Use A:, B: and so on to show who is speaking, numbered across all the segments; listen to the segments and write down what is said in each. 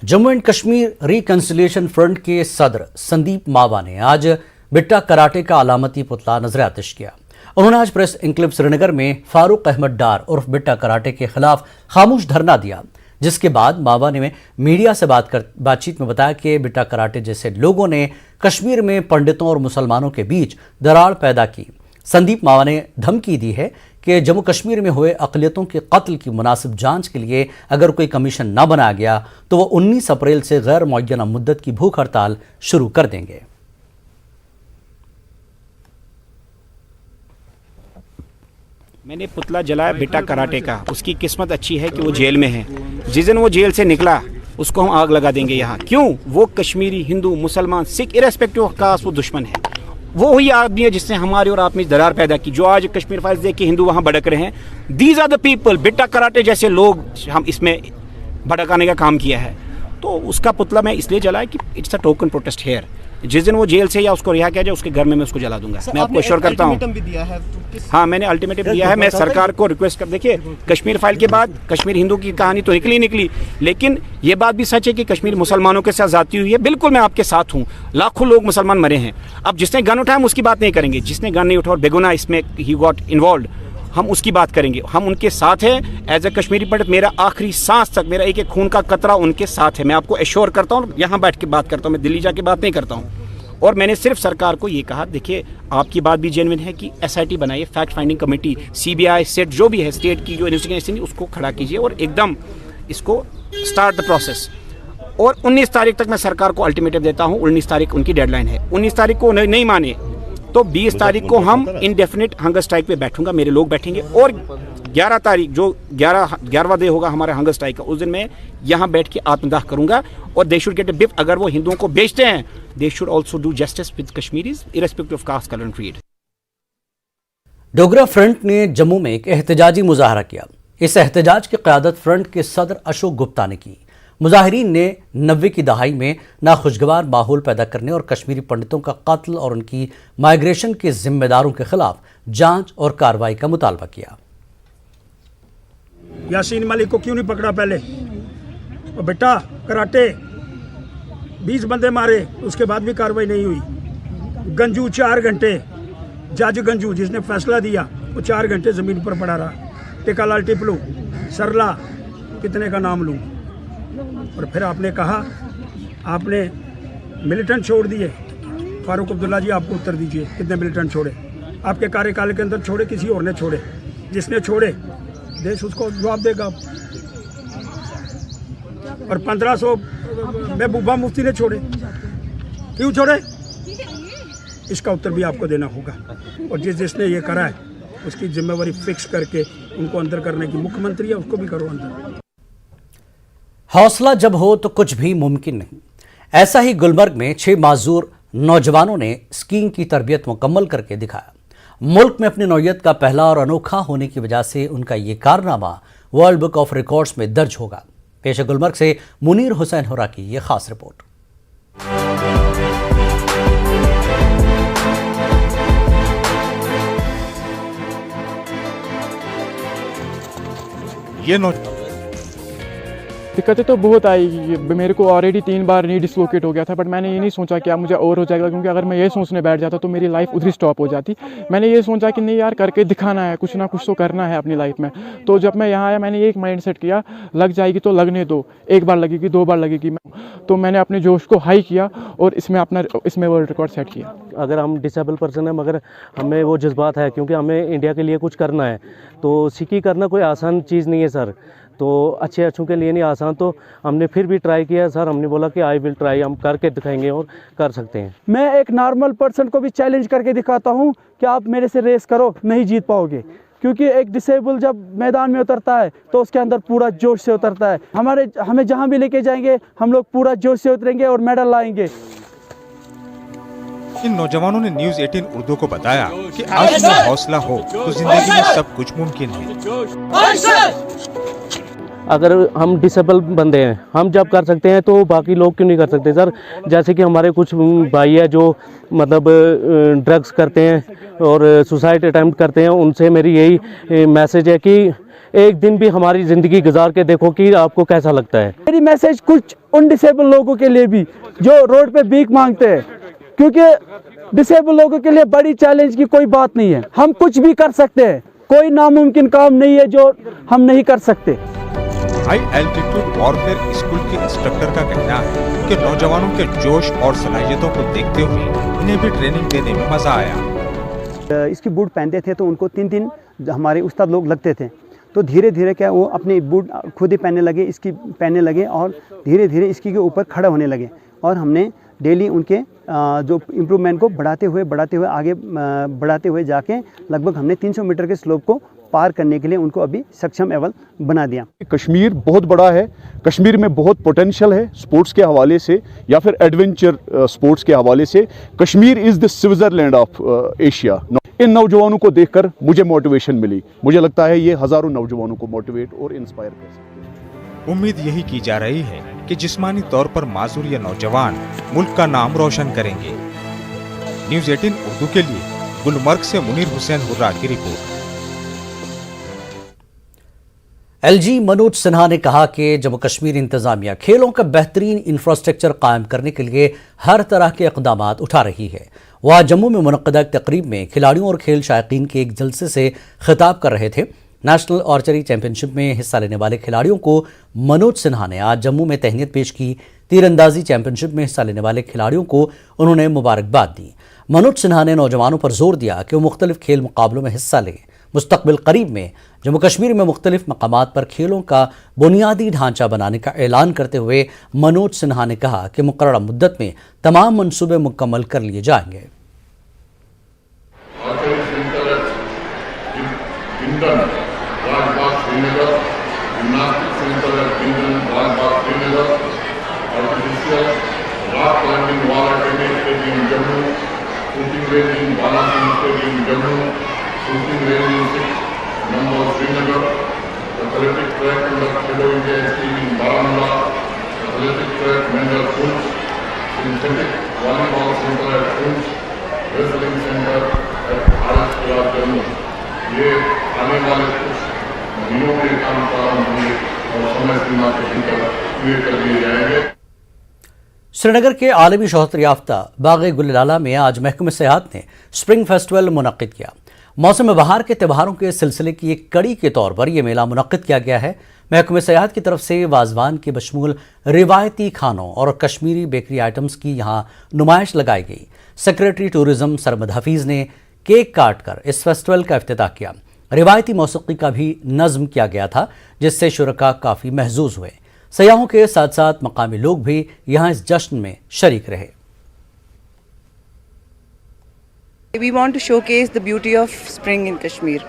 A: Jammu and Kashmir reconciliation front के सदर संदीप मावा ने आज बिट्टा कराटे का अलामती पुतला नजर-ए-आतिश किया। उन्होंने आज प्रेस एन्क्लेव श्रीनगर में फारूक अहमद डार उर्फ बिट्टा कराटे के खिलाफ खामोश धरना दिया, जिसके बाद मावा ने मीडिया से बातचीत में बताया कि बिट्टा कराटे जैसे लोगों ने कश्मीर में पंडितों और मुसलमानों के बीच दरार पैदा की। संदीप मावा ने धमकी दी है कि जम्मू कश्मीर में हुए अक़लियतों के कत्ल की मुनासिब जांच के लिए अगर कोई कमीशन न बनाया गया तो वो 19 अप्रैल से गैर मुअय्यना मुद्दत की भूख हड़ताल शुरू कर देंगे।
B: मैंने पुतला जलाया बिट्टा कराटे का। उसकी किस्मत अच्छी है कि वो जेल में है। जिस दिन वो जेल से निकला उसको हम आग लगा देंगे यहाँ। क्यों? वो कश्मीरी, हिंदू, मुसलमान, सिख इरेस्पेक्टिव ऑफ कास्ट वो दुश्मन है। वो ही आदमी है जिसने हमारे और आप में दरार पैदा की। जो आज कश्मीर फाइल्स देख के हिंदू वहाँ भड़क रहे हैं, these are the people. Bitta Karate जैसे लोग हम इसमें भड़काने का काम किया है। तो उसका पुतला मैं इसलिए जलाया कि it's a token protest here. जिस दिन वो जेल से या उसको रिहा किया जाए उसके घर में मैं उसको जला दूंगा। मैं आपको श्योर करता हूँ। हाँ, मैंने अल्टीमेटम दिया है। मैं सरकार को रिक्वेस्ट कर, देखिए कश्मीर फाइल के बाद कश्मीर हिंदू की कहानी तो निकली, लेकिन ये बात भी सच है कि कश्मीर मुसलमानों के साथ जाती हुई है। बिल्कुल मैं आपके साथ हूँ। लाखों लोग मुसलमान मरे हैं। अब जिसने गन उठाया हम उसकी बात नहीं करेंगे। जिसने गन नहीं उठाया और बेगुनाह इसमें ही गॉट इन्वॉल्व, हम उसकी बात करेंगे। हम उनके साथ हैं एज ए कश्मीरी पंडित। मेरा आखिरी सांस तक मेरा एक एक खून का कतरा उनके साथ है। मैं आपको एश्योर करता हूँ, यहाँ बैठ के बात करता हूँ, मैं दिल्ली जाके बात नहीं करता हूँ। और मैंने सिर्फ सरकार को ये कहा, देखिए आपकी बात भी जेन्युइन है कि SIT बनाइए, fact finding committee, CBI, set जो भी है स्टेट की जो इन्वेस्टिगेशन उसको खड़ा कीजिए और एकदम इसको स्टार्ट द प्रोसेस। और 19 तारीख तक मैं सरकार को अल्टीमेटम देता हूँ। 19 तारीख उनकी डेडलाइन है। 19 तारीख को नहीं माने तो 20 तारीख को हम इनडेफिनिट हंगर स्ट्राइक पे बैठूंगा, मेरे लोग बैठेंगे। और 11 तारीख जो 11वां डे होगा हमारे हंगर स्ट्राइक का, उस दिन मैं यहाँ बैठ के आत्मदाह करूंगा। और they should get a beep. अगर वो हिंदुओं को बेचते हैं, they should also do justice with Kashmiris irrespective of caste, colour and creed.
A: Dogra Front ने जम्मू में एक एहतजाजी मुजाहरा किया। इस एहतजाज की क़यादत फ्रंट के सदर अशोक गुप्ता ने की। मुजाहिरीन ने 90 की दहाई में नाखुशगवार माहौल पैदा करने और कश्मीरी पंडितों का कत्ल और उनकी माइग्रेशन के जिम्मेदारों के खिलाफ जांच और कार्रवाई का मुतालबा किया।
C: यासीन मलिक को क्यों नहीं पकड़ा पहले? और बेटा कराटे 20 बंदे मारे, उसके बाद भी कार्रवाई नहीं हुई। गंजू 4 घंटे, जज गंजू जिसने फैसला दिया वो 4 घंटे ज़मीन पर पड़ा रहा। टिकालाल टिपलू, सरला, कितने का नाम लूँ। और फिर आपने कहा आपने मिलिटेंट छोड़ दिए। फारूक अब्दुल्ला जी आपको उत्तर दीजिए, कितने मिलिटेंट छोड़े आपके कार्यकाल के अंदर? छोड़े, किसी और ने छोड़े? जिसने छोड़े देश उसको जवाब देगा। और 1500 महबूबा मुफ्ती ने छोड़े, क्यों छोड़े? इसका उत्तर भी आपको देना होगा। और जिसने ये करा है उसकी जिम्मेवारी फिक्स करके उनको अंदर करने की, मुख्यमंत्री है उसको भी करो अंदर।
A: हौसला जब हो तो कुछ भी मुमकिन नहीं। ऐसा ही गुलमर्ग में 6 माजूर नौजवानों ने स्कीइंग की तरबियत मुकम्मल करके दिखाया। मुल्क में अपनी नौयत का पहला और अनोखा होने की वजह से उनका ये कारनामा वर्ल्ड बुक ऑफ रिकॉर्ड्स में दर्ज होगा। पेश है गुलमर्ग से मुनीर हुसैन होरा की ये खास रिपोर्ट।
D: दिक्कतें तो बहुत आई। मेरे को ऑलरेडी 3 बार नी डिसलोकेट हो गया था, बट मैंने ये नहीं सोचा कि अब मुझे और हो जाएगा, क्योंकि अगर मैं ये सोचने बैठ जाता तो मेरी लाइफ उधर ही स्टॉप हो जाती। मैंने ये सोचा कि नहीं यार, करके दिखाना है, कुछ ना कुछ तो करना है अपनी लाइफ में। तो जब मैं यहाँ आया मैंने एक माइंड सेट किया, लग जाएगी तो लगने दो, 1 बार लगेगी, 2 बार लगेगी। तो मैंने अपने जोश को हाई किया और इसमें वर्ल्ड रिकॉर्ड सेट किया।
E: अगर हम डिसेबल पर्सन हैं मगर हमें वो जज्बात है, क्योंकि हमें इंडिया के लिए कुछ करना है। तो सिक्की करना कोई आसान चीज़ नहीं है सर। तो अच्छे अच्छों के लिए नहीं आसान। तो हमने फिर भी ट्राई किया सर। हमने बोला कि आई विल ट्राई, हम करके दिखाएंगे और कर सकते हैं।
F: मैं एक नॉर्मल पर्सन को भी चैलेंज करके दिखाता हूं कि आप मेरे से रेस करो, नहीं जीत पाओगे। क्योंकि एक डिसेबल जब मैदान में उतरता है तो उसके अंदर पूरा जोश से उतरता है। हमें जहां भी लेके जाएंगे हम लोग पूरा जोश से उतरेंगे और मेडल लाएंगे।
G: इन नौजवानों ने न्यूज़ 18 उर्दू को बताया कि आज में हौसला हो तो जिंदगी में सब कुछ मुमकिन है।
E: अगर हम डिसेबल बंदे हैं, हम जब कर सकते हैं तो बाकी लोग क्यों नहीं कर सकते सर। जैसे कि हमारे कुछ भाई है जो मतलब ड्रग्स करते हैं और सुसाइड अटैम्प्ट करते हैं, उनसे मेरी यही मैसेज है कि एक दिन भी हमारी ज़िंदगी गुजार के देखो कि आपको कैसा लगता है।
F: मेरी मैसेज कुछ उन डिसेबल लोगों के लिए भी जो रोड पे भीख मांगते हैं, क्योंकि डिसेबल लोगों के लिए बड़ी चैलेंज की कोई बात नहीं है, हम कुछ भी कर सकते हैं, कोई नामुमकिन काम नहीं है जो हम नहीं कर सकते।
G: हाई एल्टीट्यूड वॉरफेयर स्कूल के इंस्ट्रक्टर का कहना है कि नौजवानों के जोश और सलाहियतों को देखते हुए इन्हें भी ट्रेनिंग देने में मजा आया।
H: इसकी बूट पहनते थे तो उनको 3 दिन हमारे उस्ताद लोग लगते थे, तो धीरे धीरे क्या वो अपने बूट खुद ही पहनने लगे, इसकी पहनने लगे और धीरे धीरे इसकी के ऊपर खड़ा होने लगे। और हमने डेली उनके जो इम्प्रूवमेंट को बढ़ाते हुए आगे बढ़ाते हुए जाके लगभग हमने 300 मीटर के स्लोप को पार करने के लिए उनको अभी सक्षम एवल बना दिया।
I: कश्मीर बहुत बड़ा है, कश्मीर में बहुत पोटेंशियल है स्पोर्ट्स के हवाले से या फिर एडवेंचर स्पोर्ट्स के हवाले से। Kashmir is the Switzerland of Asia. इन नौजवानों को देखकर मुझे मोटिवेशन मिली, मुझे लगता है ये हज़ारों नौजवानों को मोटिवेट और इंस्पायर कर सकते हैं।
G: उम्मीद यही की जा रही है कि जिस्मानी तौर पर माजूर ये नौजवान मुल्क का नाम रोशन करेंगे। न्यूज़ 18 उर्दू के लिए गुलमर्ग से मुनीर हुसैन हुर्रा की रिपोर्ट।
A: एलजी मनोज सिन्हा ने कहा कि जम्मू कश्मीर इंतजामिया खेलों का बेहतरीन इंफ्रास्ट्रक्चर कायम करने के लिए हर तरह के इकदाम उठा रही है। वह जम्मू में मुनक़्क़दा एक तकरीब में खिलाड़ियों और खेल शायकीन के एक जलसे से खिताब कर रहे थे। नेशनल आर्चरी चैंपियनशिप में हिस्सा लेने वाले खिलाड़ियों को मनोज सिन्हा ने आज जम्मू में तहनीत पेश की। तीरंदाजी चैंपियनशिप में हिस्सा लेने वाले खिलाड़ियों को उन्होंने मुबारकबाद दी। मनोज सिन्हा ने नौजवानों पर जोर दिया कि वो मुख्तलिफ खेल मुकाबलों में हिस्सा लें। मुस्तकबिल करीब में जम्मू कश्मीर में मुख्तलिफ मकामात पर खेलों का बुनियादी ढांचा बनाने का ऐलान करते हुए मनोज सिन्हा ने कहा कि मुकर्रर मुद्दत में तमाम मंसूबे मुकम्मल कर लिए जाएंगे।
J: Number Srinagar, athletic track under Khelo India SC in Baramulla, athletic track Mendel Schools, synthetic volleyball center at Schools, wrestling center at RS Club Jammu. ये आने वाले कुछ महीनों में काम प्रारंभ होंगे और समय सीमा के भीतर पूरे कर लिए जाएंगे।
A: श्रीनगर के आलमी शोहरत याफ्ता बाग गुललाला में आज महकमे सेहत ने स्प्रिंग फेस्टिवल मुनक्किद किया। मौसम बहार के त्योहारों के सिलसिले की एक कड़ी के तौर पर यह मेला मुनक्किद किया गया है। महकमे सेहत की तरफ से वाजवान के बशमूल रिवायती खानों और कश्मीरी बेकरी आइटम्स की यहाँ नुमाइश लगाई गई। सेक्रेटरी टूरिज्म सरमद हफीज़ ने केक काट कर इस फेस्टिवल का इफ्तिताह किया। रिवायती मौसीकी का भी नज़्म किया गया था जिससे शुरका काफ़ी महजूज हुए। सयाहों के साथ साथ मकामी लोग भी यहाँ इस जश्न में शरीक रहे।
K: We want to showcase the beauty of spring in Kashmir,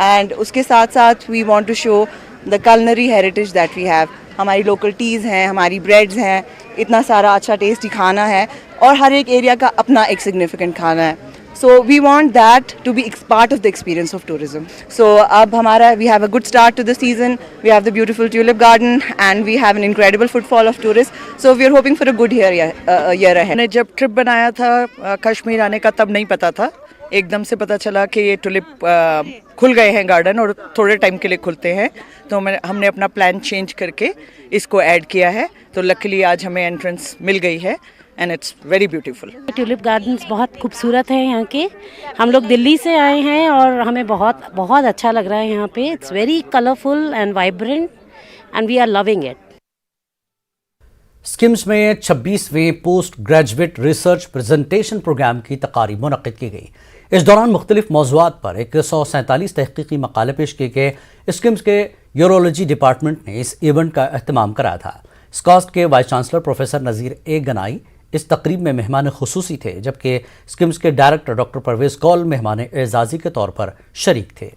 K: and उसके साथ साथ we want to show the culinary heritage that we have. हमारी local teas हैं, हमारी breads हैं, इतना सारा अच्छा टेस्टी खाना है और हर एक एरिया का अपना एक significant खाना है. So we want that to be part of the experience of tourism. So अब हमारा we have a good start to the season. We have the beautiful tulip garden and we have an incredible footfall of tourists. So we are hoping for a good year ahead.
L: मैंने जब trip बनाया था कश्मीर आने का तब नहीं पता था, एकदम से पता चला कि ये टुलिप खुल गए हैं गार्डन और थोड़े टाइम के लिए खुलते हैं, तो हमने अपना प्लान चेंज करके इसको ऐड किया है। तो लकीली आज हमें एंट्रेंस मिल गई है and it's very beautiful.
M: Tulip gardens बहुत खूबसूरत है यहाँ के। हम लोग दिल्ली से आए हैं और हमें बहुत बहुत अच्छा लग रहा है यहाँ पे। It's very colourful and vibrant and we are loving it.
A: SKIMS में 26वें post graduate research presentation programme की तकारीब मुनक्किद की गई। इस दौरान मुख्तलिफ मौज़ूआत पर 147 तहकीकी मकाले पेश किए गए। स्किम्स के यूरोलॉजी डिपार्टमेंट ने इस इवेंट का एहतमाम कराया था। स्कॉस्ट के वाइस चांसलर प्रोफेसर नज़ीर ए गनाई इस तकरीब में मेहमान खुसूसी थे, जबकि स्किम्स के डायरेक्टर डॉक्टर परवेज कौल मेहमान एजाज़ी के तौर पर शरीक थे।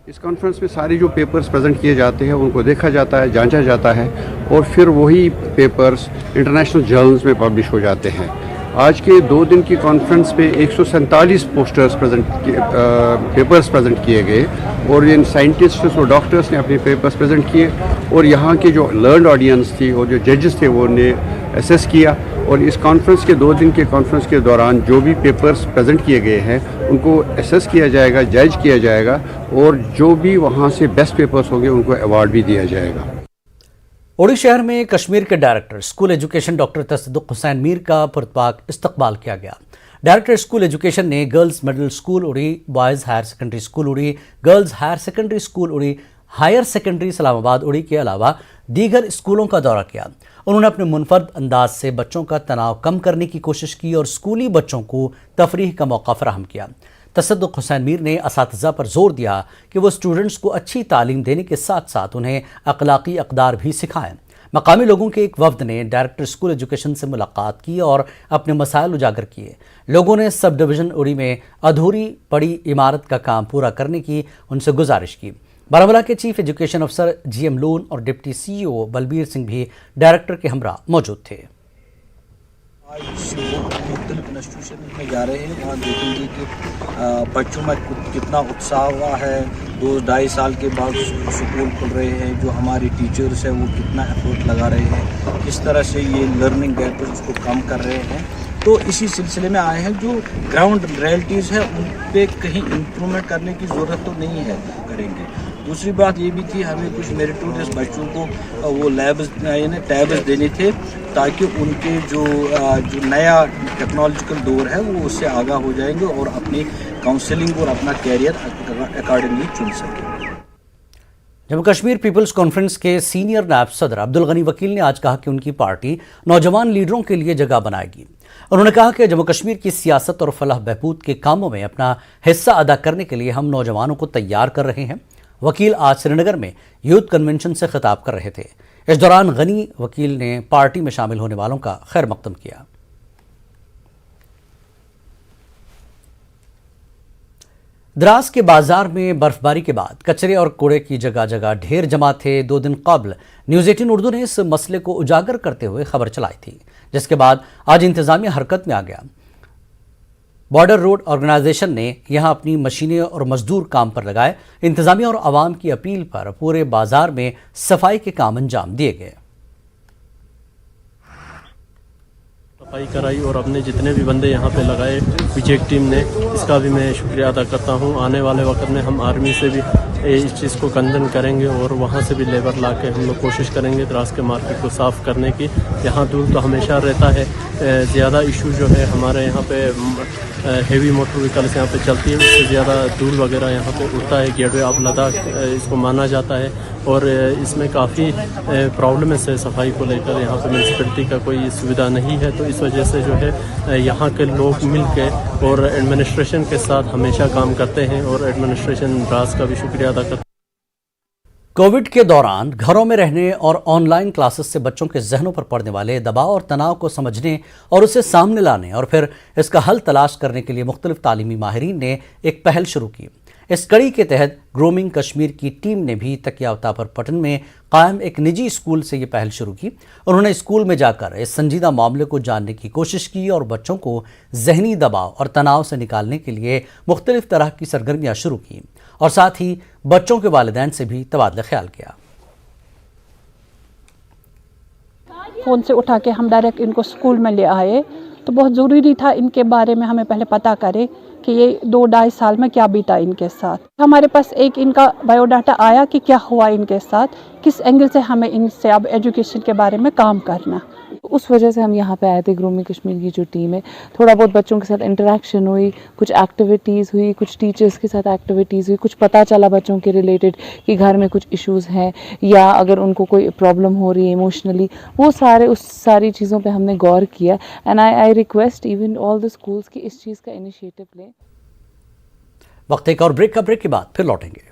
N: इस कॉन्फ्रेंस में सारे जो पेपर्स प्रेजेंट किए जाते हैं उनको देखा जाता है, जांचा जाता है और फिर वही पेपर्स इंटरनेशनल जर्नल्स में पब्लिश हो जाते हैं। आज के 2 दिन की कॉन्फ्रेंस पे 147 पोस्टर्स पेपर्स प्रेजेंट किए गए और इन साइंटिस्ट्स और डॉक्टर्स ने अपने पेपर्स प्रेजेंट किए और यहाँ के जो लर्नड ऑडियंस थी और जो जजेस थे वो ने असेस किया और इस कॉन्फ्रेंस के 2 दिन के कॉन्फ्रेंस के दौरान जो भी पेपर्स प्रेजेंट किए गए हैं उनको असेस किया जाएगा, जज किया जाएगा और जो भी वहाँ से बेस्ट पेपर्स होंगे उनको अवार्ड भी दिया जाएगा।
A: उड़ी शहर में कश्मीर के डायरेक्टर स्कूल एजुकेशन डॉक्टर तसद्दुक हुसैन मीर का पुरतपाक इस्तकबाल किया गया। डायरेक्टर स्कूल एजुकेशन ने गर्ल्स मिडिल स्कूल उड़ी, बॉयज़ हायर सेकेंडरी स्कूल उड़ी, गर्ल्स हायर सेकेंडरी स्कूल उड़ी, हायर सेकेंडरी इस्लामाबाद उड़ी के अलावा दीगर स्कूलों का दौरा किया। उन्होंने अपने मुनफरद अंदाज से बच्चों का तनाव कम करने की कोशिश की और स्कूली बच्चों को तफरीह का मौका फराहम किया। तसद्दुक हुसैन मीर ने असातिज़ा पर जोर दिया कि वो स्टूडेंट्स को अच्छी तालीम देने के साथ साथ उन्हें अखलाकी अक़दार भी सिखाएं। मकामी लोगों के एक वफ्द ने डायरेक्टर स्कूल एजुकेशन से मुलाकात की और अपने मसाइल उजागर किए। लोगों ने सब डिवीज़न उड़ी में अधूरी पड़ी इमारत का काम पूरा करने की उनसे गुजारिश की। बारामूला के चीफ एजुकेशन अफसर GM लोन और डिप्टी CEO बलबीर सिंह भी डायरेक्टर के हमरा मौजूद थे।
O: आज मुख्तलिफ इंस्टीट्यूशन में जा रहे हैं, वहाँ देखेंगे कि बच्चों में कितना उत्साह हुआ है। 2-2.5 साल के बाद स्कूल खुल रहे हैं, जो हमारे टीचर्स हैं वो कितना एफर्ट लगा रहे हैं, किस तरह से ये लर्निंग गैप है उसको कम कर रहे हैं। तो इसी सिलसिले में आए हैं। जो ग्राउंड रियलिटीज़ है उन पर कहीं इम्प्रूवमेंट करने की ज़रूरत तो नहीं है, करेंगे। दूसरी बात ये भी थी, हमें कुछ मेरिटोरियस बच्चों को वो लैब्स टैब्स देने थे ताकि उनके जो नया टेक्नोलॉजिकल दौर है वो उससे आगाह हो जाएंगे और अपनी काउंसलिंग और अपना कैरियर अकॉर्डिंगली चुन सकें।
A: जम्मू कश्मीर पीपल्स कॉन्फ्रेंस के सीनियर नायब सदर अब्दुल गनी वकील ने आज कहा कि उनकी पार्टी नौजवान लीडरों के लिए जगह बनाएगी। उन्होंने कहा कि जम्मू कश्मीर की सियासत और फलाह बहबूद के कामों में अपना हिस्सा अदा करने के लिए हम नौजवानों को तैयार कर रहे हैं। वकील आज श्रीनगर में यूथ कन्वेंशन से खिताब कर रहे थे। इस दौरान गनी वकील ने पार्टी में शामिल होने वालों का खैर मकदम किया। द्रास के बाजार में बर्फबारी के बाद कचरे और कूड़े की जगह जगह ढेर जमा थे। 2 दिन कबल न्यूज़ 18 उर्दू ने इस मसले को उजागर करते हुए खबर चलाई थी, जिसके बाद आज इंतजामिया हरकत में आ गया। बॉर्डर रोड ऑर्गेनाइजेशन ने यहां अपनी मशीनें और मजदूर काम पर लगाए। इंतजामिया और आवाम की अपील पर पूरे बाजार में सफाई के काम अंजाम दिए गए।
P: सफाई कराई और अपने जितने भी बंदे यहाँ पे लगाए विजेक टीम ने, इसका भी मैं शुक्रिया अदा करता हूँ। आने वाले वक्त में हम आर्मी से भी इस चीज़ को कंसर्न करेंगे और वहाँ से भी लेबर ला के हम लोग कोशिश करेंगे द्रास के मार्केट को साफ़ करने की। यहाँ धूल तो हमेशा रहता है, ज़्यादा इशू जो है हमारे यहाँ पे हेवी मोटर व्हीकल्स यहाँ पे चलती है, उससे ज़्यादा धूल वगैरह यहाँ पे उड़ता है। गेटवे ऑफ लद्दाख इसको माना जाता है और इसमें काफ़ी प्रॉब्लम है सफाई को लेकर। यहाँ पे म्यूनसिपलिटी का कोई सुविधा नहीं है, तो इस वजह से जो है यहाँ के लोग मिल के और एडमिनिस्ट्रेशन के साथ हमेशा काम करते हैं और एडमिनिस्ट्रेशन द्रास का भी शुक्रिया अदा करता है।
A: कोविड के दौरान घरों में रहने और ऑनलाइन क्लासेस से बच्चों के जहनों पर पड़ने वाले दबाव और तनाव को समझने और उसे सामने लाने और फिर इसका हल तलाश करने के लिए मुख्तलिफ तालीमी माहिरीन ने एक पहल शुरू की। इस कड़ी के तहत ग्रूमिंग कश्मीर की टीम ने भी तकिया पर पटन में कायम एक निजी स्कूल से ये पहल शुरू की। उन्होंने स्कूल में जाकर इस संजीदा मामले को जानने की कोशिश की और बच्चों को जहनी दबाव और तनाव से निकालने के लिए मुख्तलिफ तरह की सरगर्मियाँ शुरू की और साथ ही बच्चों के वालिदैन से भी तबादला ख्याल किया।
Q: फ़ोन से उठा के हम डायरेक्ट इनको स्कूल में ले आए, तो बहुत ज़रूरी था इनके बारे में हमें पहले पता करें कि ये 2-2.5 साल में क्या बीता इनके साथ। हमारे पास एक इनका बायोडाटा आया कि क्या हुआ इनके साथ, किस एंगल से हमें इनसे अब एजुकेशन के बारे में काम करना।
R: उस वजह से हम यहाँ पे आए थे। ग्रूमिंग कश्मीर की जो टीम है, थोड़ा बहुत बच्चों के साथ इंटरेक्शन हुई, कुछ एक्टिविटीज़ हुई, कुछ टीचर्स के साथ एक्टिविटीज़ हुई, कुछ पता चला बच्चों के रिलेटेड कि घर में कुछ इश्यूज़ हैं या अगर उनको कोई प्रॉब्लम हो रही है इमोशनली, वो उस सारी चीज़ों पे हमने गौर किया। And I request even all the schools कि इस चीज़ का इनिशिएटिव लें।
A: वक्त एक और ब्रेक के बाद फिर लौटेंगे।